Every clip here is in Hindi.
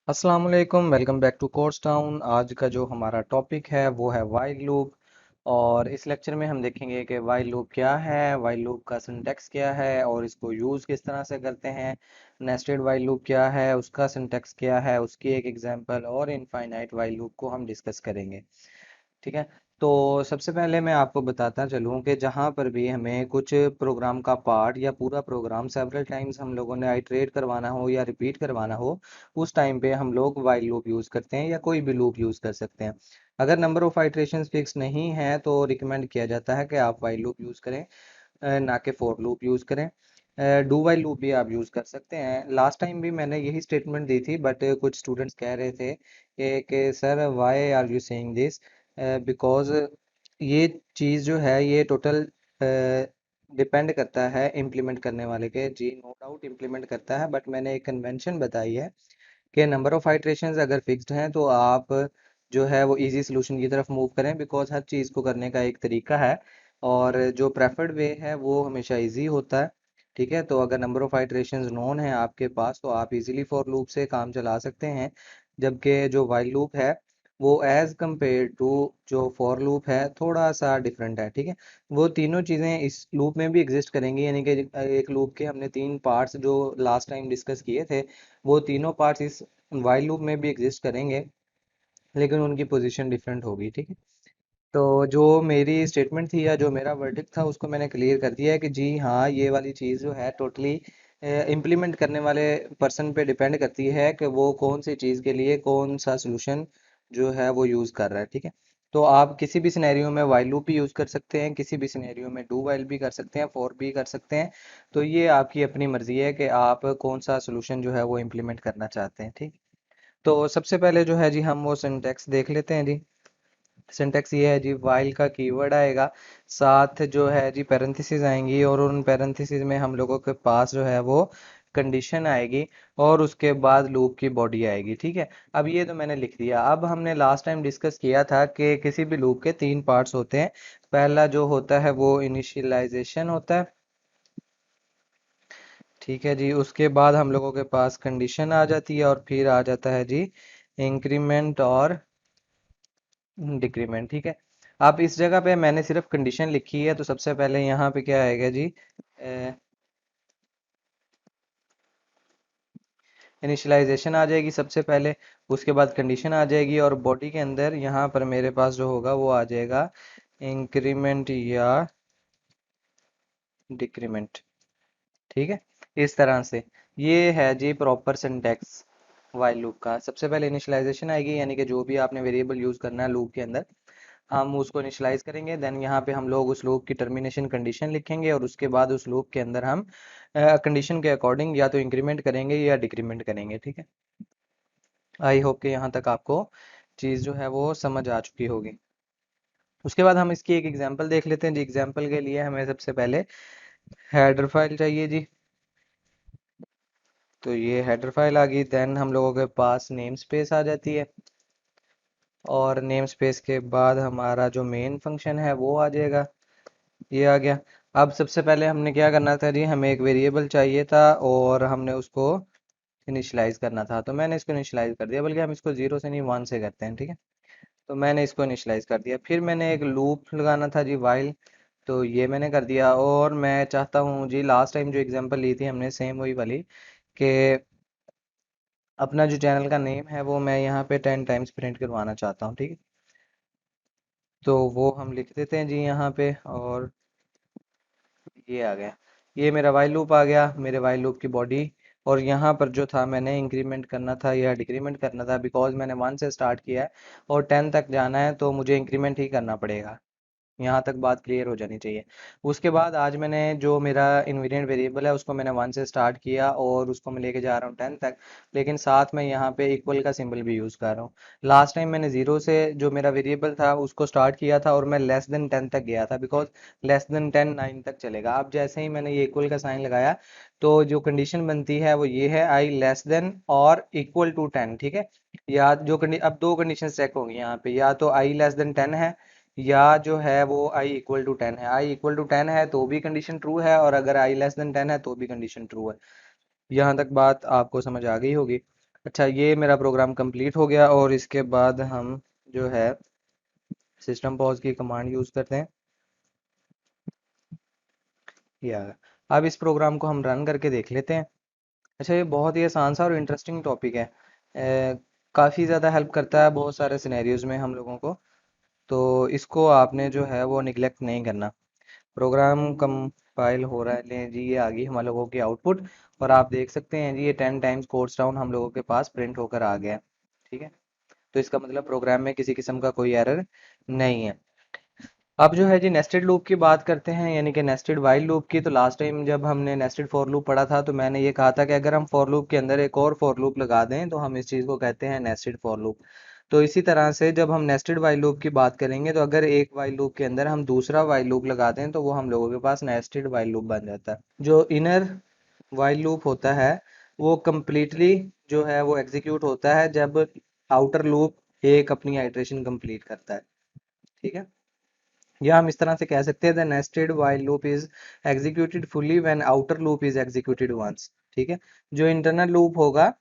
अस्सलाम वालेकुम, welcome back to Course Town. आज का जो हमारा टॉपिक है वो है वाइल लूप। और इस लेक्चर में हम देखेंगे कि वाइल लूप क्या है, वाइल लूप का सिंटैक्स क्या है और इसको यूज़ किस तरह से करते हैं। नेस्टेड वाइल लूप क्या है, उसका सिंटैक्स क्या है, उसकी एक एग्जांपल और इनफाइनाइट वाइल लूप को हम डिस्कस करेंगे। ठीक है। तो सबसे पहले मैं आपको बताता चलूँ कि जहाँ पर भी हमें कुछ प्रोग्राम का पार्ट या पूरा प्रोग्राम सेवरल टाइम्स हम लोगों ने आइटरेट करवाना हो या रिपीट करवाना हो, उस टाइम पे हम लोग वाइल लूप यूज़ करते हैं या कोई भी लूप यूज़ कर सकते हैं। अगर नंबर ऑफ आइटरेशंस फिक्स नहीं है तो रिकमेंड किया जाता है कि आप वाइल लूप यूज़ करें, ना कि फॉर लूप यूज़ करें। डू वाइल लूप भी आप यूज़ कर सकते हैं। लास्ट टाइम भी मैंने यही स्टेटमेंट दी थी, बट कुछ स्टूडेंट्स कह रहे थे कि sir why are you saying this, because ये चीज़ जो है ये टोटल डिपेंड करता है इम्प्लीमेंट करने वाले के। जी नो डाउट इम्प्लीमेंट करता है, बट मैंने एक कन्वेंशन बताई है कि नंबर ऑफ आइटरेशंस अगर फिक्स्ड हैं तो आप जो है वो इजी सोल्यूशन की तरफ मूव करें, बिकॉज हर चीज़ को करने का एक तरीका है और जो प्रेफर्ड वे है वो हमेशा इजी होता है। ठीक है, तो अगर नंबर ऑफ आइटरेशंस नोन है आपके पास तो आप इजीली फॉर लूप से काम चला सकते हैं, जबकि जो वाइल लूप है वो एज कंपेयर टू जो फॉर लूप है थोड़ा सा डिफरेंट है। ठीक है, वो तीनों चीज़ें इस लूप में भी एग्जिस्ट करेंगी, यानी कि एक लूप के हमने तीन पार्ट्स जो लास्ट टाइम डिस्कस किए थे वो तीनों पार्ट्स इस वाइल लूप में भी एग्जिस्ट करेंगे, लेकिन उनकी पोजीशन डिफरेंट होगी। ठीक है, तो जो मेरी स्टेटमेंट थी या जो मेरा वर्डिक्ट था उसको मैंने क्लियर कर दिया है कि जी हाँ, ये वाली चीज़ जो है टोटली इम्प्लीमेंट करने वाले पर्सन पे डिपेंड करती है कि वो कौन सी चीज़ के लिए कौन सा सोल्यूशन जो है वो यूज़ कर रहा है। ठीक है, तो आप किसी भी सिनेरियो में वाइल लूप भी यूज़ कर सकते हैं, किसी भी सिनेरियो में डू वाइल भी कर सकते हैं, फॉर भी कर सकते हैं। तो ये आपकी अपनी मर्जी है कि आप कौन सा सोल्यूशन जो है वो इम्प्लीमेंट करना चाहते हैं। ठीक, तो सबसे पहले जो है जी हम वो सिंटैक्स देख लेते हैं जी। सिंटैक्स ये है जी, वाइल का कीवर्ड आएगा, साथ जो है जी पैरेंथेसिस आएंगी और उन पैरेंथेसिस में हम लोगों के पास जो है वो कंडीशन आएगी और उसके बाद लूप की बॉडी आएगी। ठीक है, अब ये तो मैंने लिख दिया। अब हमने लास्ट टाइम डिस्कस किया था कि किसी भी लूप के तीन पार्ट्स होते हैं। पहला जो होता है वो इनिशियलाइजेशन होता है। ठीक है जी, उसके बाद हम लोगों के पास कंडीशन आ जाती है और फिर आ जाता है जी इंक्रीमेंट और डिक्रीमेंट। ठीक है, अब इस जगह पे मैंने सिर्फ कंडीशन लिखी है, तो सबसे पहले यहाँ पे क्या आएगा जी, इनिशियलाइजेशन आ जाएगी सबसे पहले, उसके बाद कंडीशन आ जाएगी और बॉडी के अंदर यहाँ पर मेरे पास जो होगा वो आ जाएगा इंक्रीमेंट या डिक्रीमेंट। ठीक है, इस तरह से ये है जी प्रॉपर सिंटैक्स वाइल लूप का। सबसे पहले इनिशियलाइजेशन आएगी, यानी कि जो भी आपने वेरिएबल यूज करना है लूप के अंदर हम उसको इनिशियलाइज करेंगे। देन यहाँ पे हम लोग उस लूप की टर्मिनेशन कंडीशन लिखेंगे और उसके बाद उस लूप के अंदर हम कंडीशन के अकॉर्डिंग या तो इंक्रीमेंट करेंगे या डिक्रीमेंट करेंगे। ठीक है, आई होप कि यहाँ तक आपको चीज़ जो है वो समझ आ चुकी होगी। उसके बाद हम इसकी एक एग्जांपल देख लेते हैं जी। एग्जांपल के लिए हमें सबसे पहले हेडर फाइल चाहिए जी। तो ये हेडर फाइल आ गई। देन हम लोगों के पास नेम स्पेस आ जाती है और नेम स्पेस के बाद हमारा जो मेन फंक्शन है वो आ जाएगा। ये आ गया। अब सबसे पहले हमने क्या करना था जी, हमें एक वेरिएबल चाहिए था और हमने उसको इनिशियलाइज करना था, तो मैंने इसको इनिशियलाइज कर दिया, बल्कि हम इसको जीरो से नहीं वन से करते हैं। ठीक है, तो मैंने इसको इनिशियलाइज कर दिया। फिर मैंने एक लूप लगाना था जी वाइल, तो ये मैंने कर दिया। और मैं चाहता हूँ जी लास्ट टाइम जो एग्जांपल ली थी हमने सेम वही वाली, कि अपना जो चैनल का नेम है वो मैं यहाँ पे 10 टाइम्स प्रिंट करवाना चाहता हूँ। ठीक है, तो वो हम लिख देते हैं जी यहाँ पे। और ये आ गया, ये मेरा वाइल लूप आ गया, मेरे वाइल लूप की बॉडी। और यहाँ पर जो था मैंने इंक्रीमेंट करना था या डिक्रीमेंट करना था, बिकॉज मैंने वन से स्टार्ट किया है और 10 तक जाना है तो मुझे इंक्रीमेंट ही करना पड़ेगा। यहाँ तक बात क्लियर हो जानी चाहिए। उसके बाद आज मैंने जो मेरा इन्वेरिएंट वेरिएबल है उसको मैंने वन से स्टार्ट किया और उसको मैं लेके जा रहा हूँ 10 तक, लेकिन साथ में यहाँ पे इक्वल का सिंबल भी यूज़ कर रहा हूँ। लास्ट टाइम मैंने जीरो से जो मेरा वेरिएबल था उसको स्टार्ट किया था और मैं लेस देन 10 तक गया था, बिकॉज लेस देन 10 9 तक चलेगा। अब जैसे ही मैंने ये इक्वल का साइन लगाया तो जो कंडीशन बनती है वो ये है, आई लेस देन और इक्वल टू 10। ठीक है, या जो अब दो कंडीशन चेक होंगी यहाँ पे, या तो आई लेस देन 10 है या जो है वो आई इक्वल टू 10 है। आई इक्वल टू 10 है तो भी कंडीशन ट्रू है और अगर आई लेस देन 10 है तो भी कंडीशन ट्रू है। यहाँ तक बात आपको समझ आ गई होगी। अच्छा, ये मेरा प्रोग्राम कंप्लीट हो गया और इसके बाद हम जो है सिस्टम पॉज की कमांड यूज़ करते हैं। या अब इस प्रोग्राम को हम रन करके देख लेते हैं। अच्छा, ये बहुत ही आसान सा और इंटरेस्टिंग टॉपिक है। काफ़ी ज़्यादा हेल्प करता है बहुत सारे सिनेरियोज में हम लोगों को। तो इसको आपने जो है वो निगलेक्ट नहीं करना। प्रोग्राम कंपाइल हो रहा है, लें जी, ये आ गई हम लोगों की आउटपुट। और आप देख सकते हैं जी, ये 10 टाइम्स कोड्स डाउन हम लोगों के पास प्रिंट होकर आ गया है। ठीक है, तो इसका मतलब प्रोग्राम में किसी किस्म का कोई एरर नहीं है। अब जो है जी नेस्टेड लूप की बात करते हैं, यानी कि नेस्टेड वाइल लूप की। तो लास्ट टाइम जब हमने नेस्टेड फॉर लूप पढ़ा था तो मैंने ये कहा था कि अगर हम फॉर लूप के अंदर एक और फॉर लूप लगा दें तो हम इस चीज़ को कहते हैं नेस्टेड फॉर लूप। तो इसी तरह से जब हम नेस्टेड वाइल लूप की बात करेंगे तो अगर एक वाइल लूप के अंदर हम दूसरा वाइल लूप लगा दें तो वो हम लोगों के पास नेस्टेड वाइल लूप बन जाता है। जो इनर वाइल लूप होता है वो कम्प्लीटली जो है वो एग्जीक्यूट होता है जब आउटर लूप एक अपनी आइट्रेशन कंप्लीट करता है। ठीक है, या हम इस तरह से कह सकते हैं the nested while loop is executed fully when outer loop is executed once. ठीक है, जो इंटरनल लूप होगा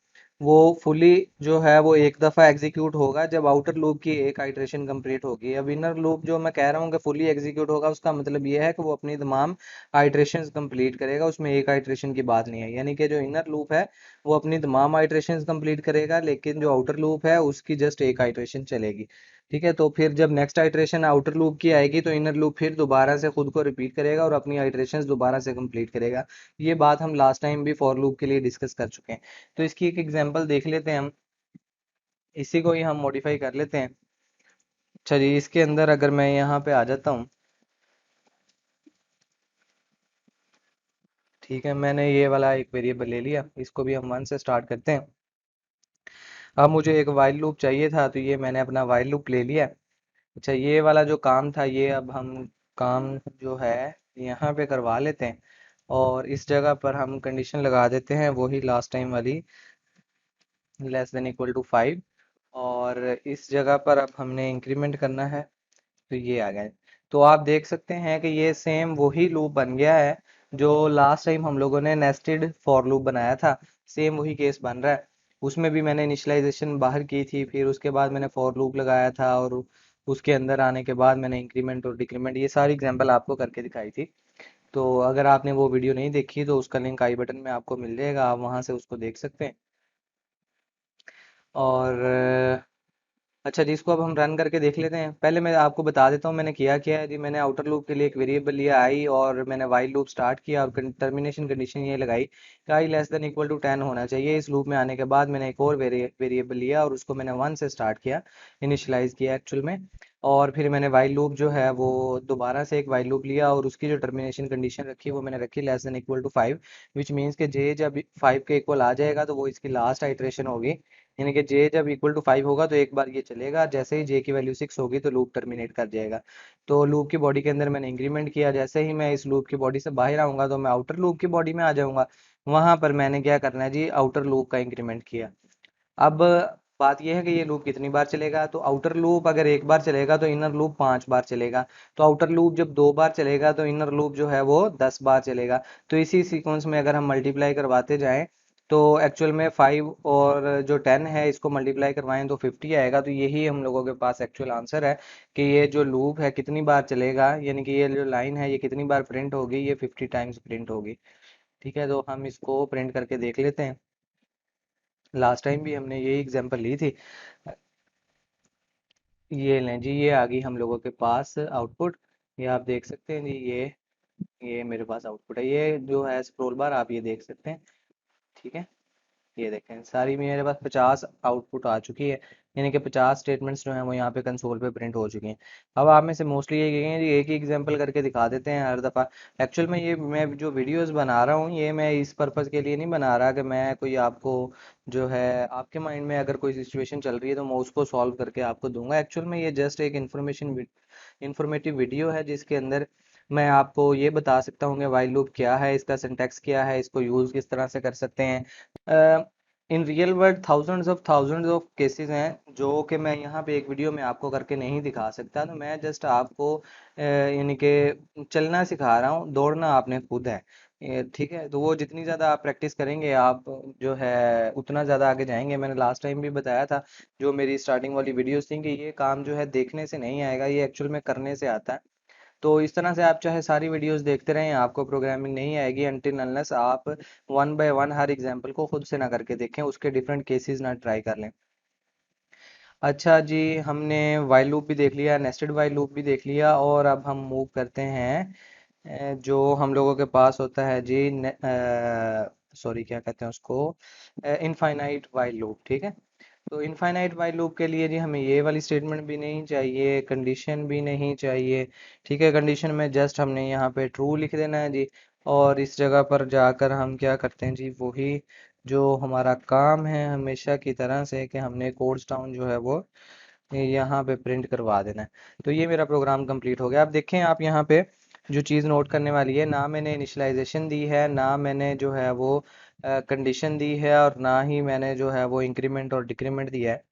वो फुली जो है वो एक दफ़ा एग्जीक्यूट होगा जब आउटर लूप की एक आइट्रेशन कंप्लीट होगी। अब इनर लूप जो मैं कह रहा हूँ कि फुली एग्जीक्यूट होगा, उसका मतलब ये है कि वो अपनी तमाम आइट्रेशंस कंप्लीट करेगा, उसमें एक आइट्रेशन की बात नहीं है। यानी कि जो इनर लूप है वो अपनी तमाम आइट्रेशंस कंप्लीट करेगा, लेकिन जो आउटर लूप है उसकी जस्ट एक आइट्रेशन चलेगी। ठीक है, तो फिर जब नेक्स्ट आइट्रेशन आउटर लूप की आएगी तो इनर लूप फिर दोबारा से खुद को रिपीट करेगा और अपनी आइट्रेशंस दोबारा से कंप्लीट करेगा। ये बात हम लास्ट टाइम भी फॉर लूप के लिए डिस्कस कर चुके हैं। तो इसकी एक एग्जांपल देख लेते हैं हम, इसी को ही हम मॉडिफाई कर लेते हैं। अच्छा जी, इसके अंदर अगर मैं यहाँ पे आ जाता हूँ, ठीक है, मैंने ये वाला एक वेरिएबल ले लिया, इसको भी हम 1 से स्टार्ट करते हैं। अब मुझे एक वाइल लूप चाहिए था तो ये मैंने अपना वाइल लूप ले लिया। अच्छा, ये वाला जो काम था ये अब हम काम जो है यहाँ पे करवा लेते हैं और इस जगह पर हम कंडीशन लगा देते हैं वही लास्ट टाइम वाली, लेस देन इक्वल टू 5। और इस जगह पर अब हमने इंक्रीमेंट करना है, तो ये आ गया। तो आप देख सकते हैं कि ये सेम वही लूप बन गया है जो लास्ट टाइम हम लोगों ने नेस्टेड फॉर लूप बनाया था। सेम वही केस बन रहा है। उसमें भी मैंने इनिशियलाइजेशन बाहर की थी, फिर उसके बाद मैंने फॉर लूप लगाया था और उसके अंदर आने के बाद मैंने इंक्रीमेंट और डिक्रीमेंट ये सारी एग्जांपल आपको करके दिखाई थी। तो अगर आपने वो वीडियो नहीं देखी तो उसका लिंक आई बटन में आपको मिल जाएगा, आप वहां से उसको देख सकते हैं। और अच्छा जी, इसको अब हम रन करके देख लेते हैं। पहले मैं आपको बता देता हूँ मैंने किया क्या है जी। मैंने आउटर लूप के लिए एक वेरिएबल लिया आई और मैंने वाइल लूप स्टार्ट किया और टर्मिनेशन कंडीशन ये लगाई कि आई लेस देन इक्वल टू 10 होना चाहिए। इस लूप में आने के बाद मैंने एक और वेरिएबल लिया और उसको मैंने 1 से स्टार्ट किया, इनिशियलाइज किया एक्चुअल में। और फिर मैंने वाइल लूप जो है वो दोबारा से एक वाइल लूप लिया और उसकी जो टर्मिनेशन कंडीशन रखी वो मैंने रखी less than equal to 5, which means के जे जब 5 के इक्वल आ जाएगा तो वो इसकी लास्ट आइट्रेशन होगी। यानी कि जे जब इक्वल टू 5 होगा तो एक बार ये चलेगा, जैसे ही जे की वैल्यू 6 होगी तो लूप टर्मिनेट कर जाएगा। तो लूप की बॉडी के अंदर मैंने इंक्रीमेंट किया, जैसे ही मैं इस लूप की बॉडी से बाहर आऊंगा तो मैं आउटर लूप की बॉडी में आ जाऊंगा। वहां पर मैंने क्या करना है जी, आउटर लूप का इंक्रीमेंट किया। अब बात यह है कि ये लूप कितनी बार चलेगा। तो आउटर लूप अगर एक बार चलेगा तो इनर लूप 5 बार चलेगा। तो आउटर लूप जब 2 बार चलेगा तो इनर लूप जो है वो 10 बार चलेगा। तो इसी सीक्वेंस में अगर हम मल्टीप्लाई करवाते जाएं तो एक्चुअल में 5 और जो 10 है इसको मल्टीप्लाई करवाएं तो 50 आएगा। तो यही हम लोगों के पास एक्चुअल आंसर है कि ये जो लूप है कितनी बार चलेगा, यानी कि ये जो लाइन है ये कितनी बार प्रिंट होगी, ये 50 टाइम्स प्रिंट होगी। ठीक है, तो हम इसको प्रिंट करके देख लेते हैं। लास्ट टाइम भी हमने यही एग्जांपल ली थी। ये लें जी, ये आ गई हम लोगों के पास आउटपुट। ये आप देख सकते हैं जी, ये मेरे पास आउटपुट है, ये जो है स्क्रॉल बार आप ये देख सकते हैं। ठीक है, ये देखें सारी मेरे पास 50 आउटपुट आ चुकी है, यानी कि 50 स्टेटमेंट्स जो हैं वो यहाँ पे कंसोल पे प्रिंट हो चुकी हैं। अब आप में से मोस्टली ये कहेंगे जी एक ही एग्जांपल करके दिखा देते हैं हर दफ़ा। एक्चुअल में ये मैं जो वीडियोस बना रहा हूँ ये मैं इस पर्पज़ के लिए नहीं बना रहा कि मैं कोई आपको जो है आपके माइंड में अगर कोई सिचुएशन चल रही है तो मैं उसको सॉल्व करके आपको दूंगा। एक्चुअल में ये जस्ट एक इंफॉर्मेटिव वीडियो है जिसके अंदर मैं आपको ये बता सकता हूँ कि वाइल लूप क्या है, इसका सिंटैक्स क्या है, इसको यूज़ किस तरह से कर सकते हैं। In real world thousands of cases हैं जो कि मैं यहाँ पे एक वीडियो में आपको करके नहीं दिखा सकता। तो मैं जस्ट आपको यानी कि चलना सिखा रहा हूँ, दौड़ना आपने खुद है। ठीक है, तो वो जितनी ज़्यादा आप प्रैक्टिस करेंगे आप जो है उतना ज़्यादा आगे जाएंगे। मैंने लास्ट टाइम भी बताया था जो मेरी स्टार्टिंग वाली वीडियोस थी कि ये काम जो है देखने से नहीं आएगा, ये एक्चुअल में करने से आता है। तो इस तरह से आप चाहे सारी वीडियोस देखते रहें, आपको प्रोग्रामिंग नहीं आएगी अनटिल अनलेस आप one by one her example को खुद से ना करके देखें, उसके डिफरेंट केसेस ना ट्राई कर लें। अच्छा जी, हमने वाइल लूप भी देख लिया, नेस्टेड वाइल लूप भी देख लिया, और अब हम मूव करते हैं जो हम लोगों के पास होता है जी, सॉरी क्या कहते हैं उसको, इनफाइनाइट वाइल लूप। ठीक है, तो इनफाइनाइट वाइल लूप के लिए जी हमें ये वाली स्टेटमेंट भी नहीं चाहिए, कंडीशन भी नहीं चाहिए। ठीक है, कंडीशन में जस्ट हमने यहाँ पे ट्रू लिख देना है जी, और इस जगह पर जाकर हम क्या करते हैं जी, वही जो हमारा काम है हमेशा की तरह से कि हमने कोड्स टाउन जो है वो यहाँ पे प्रिंट करवा देना है। तो ये मेरा प्रोग्राम कंप्लीट हो गया। अब देखें आप यहाँ पे जो चीज़ नोट करने वाली है, ना मैंने इनिशियलाइजेशन दी है, ना मैंने जो है वो कंडीशन दी है, और ना ही मैंने जो है वो इंक्रीमेंट और डिक्रीमेंट दिया है।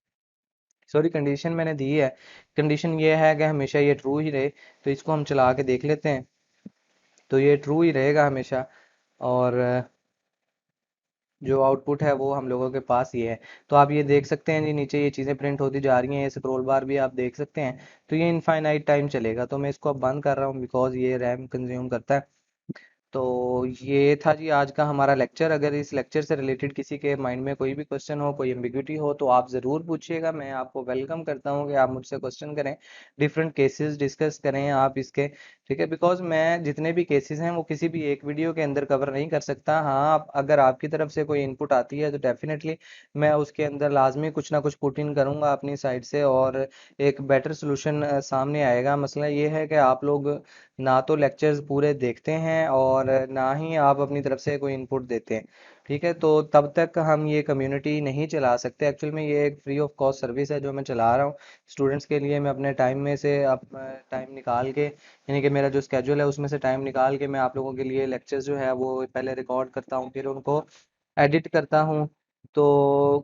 सॉरी, कंडीशन मैंने दी है। कंडीशन ये है कि हमेशा ये ट्रू ही रहे। तो इसको हम चला के देख लेते हैं, तो ये ट्रू ही रहेगा हमेशा। और जो आउटपुट है वो हम लोगों के पास ये है। तो आप ये देख सकते हैं जी, नीचे ये चीज़ें प्रिंट होती जा रही हैं, ये स्क्रॉल बार भी आप देख सकते हैं। तो ये इनफाइनाइट टाइम चलेगा, तो मैं इसको अब बंद कर रहा हूँ बिकॉज ये रैम कंज्यूम करता है। तो ये था जी आज का हमारा लेक्चर। अगर इस लेक्चर से रिलेटेड किसी के माइंड में कोई भी क्वेश्चन हो, कोई एम्बिग्यूटी हो, तो आप ज़रूर पूछिएगा। मैं आपको वेलकम करता हूँ कि आप मुझसे क्वेश्चन करें, डिफरेंट केसेस डिस्कस करें आप इसके। ठीक है, बिकॉज मैं जितने भी केसेस हैं वो किसी भी एक वीडियो के अंदर कवर नहीं कर सकता। हाँ, अगर आपकी तरफ से कोई इनपुट आती है तो डेफिनेटली मैं उसके अंदर लाजमी कुछ ना कुछ पुट इन करूँगा अपनी साइड से, और एक बेटर सोल्यूशन सामने आएगा। मसला ये है कि आप लोग ना तो लेक्चर्स पूरे देखते हैं और ना ही आप अपनी तरफ से कोई इनपुट देते हैं। ठीक है, तो तब तक हम ये कम्युनिटी नहीं चला सकते। एक्चुअल में ये एक फ्री ऑफ कॉस्ट सर्विस है जो मैं चला रहा हूँ स्टूडेंट्स के लिए। मैं अपने टाइम में से टाइम निकाल के, यानी कि मेरा जो स्केड्यूल है उसमें से टाइम निकाल के मैं आप लोगों के लिए लेक्चर्स जो है वो पहले रिकॉर्ड करता हूँ, फिर उनको एडिट करता हूँ। तो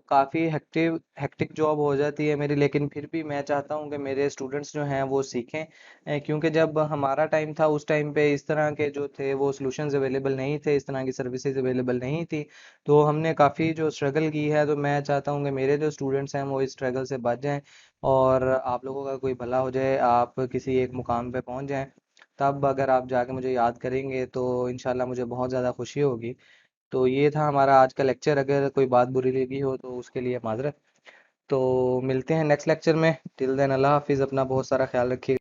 काफ़ी हेक्टिव हेक्टिक जॉब हो जाती है मेरी, लेकिन फिर भी मैं चाहता हूँ कि मेरे स्टूडेंट्स जो हैं वो सीखें। क्योंकि जब हमारा टाइम था उस टाइम पे इस तरह के जो थे वो सॉल्यूशंस अवेलेबल नहीं थे, इस तरह की सर्विसेज अवेलेबल नहीं थी। तो हमने काफ़ी जो स्ट्रगल की है, तो मैं चाहता हूँ कि मेरे जो स्टूडेंट्स हैं वो इस स्ट्रगल से बच जाएं और आप लोगों का कोई भला हो जाए, आप किसी एक मुकाम पे पहुँच जाएं। तब अगर आप जाके मुझे याद करेंगे तो इंशाल्लाह मुझे बहुत ज़्यादा खुशी होगी। तो ये था हमारा आज का लेक्चर। अगर कोई बात बुरी लगी हो तो उसके लिए माजरत। तो मिलते हैं नेक्स्ट लेक्चर में। टिल देन अल्लाह हाफिज़, अपना बहुत सारा ख्याल रखिए।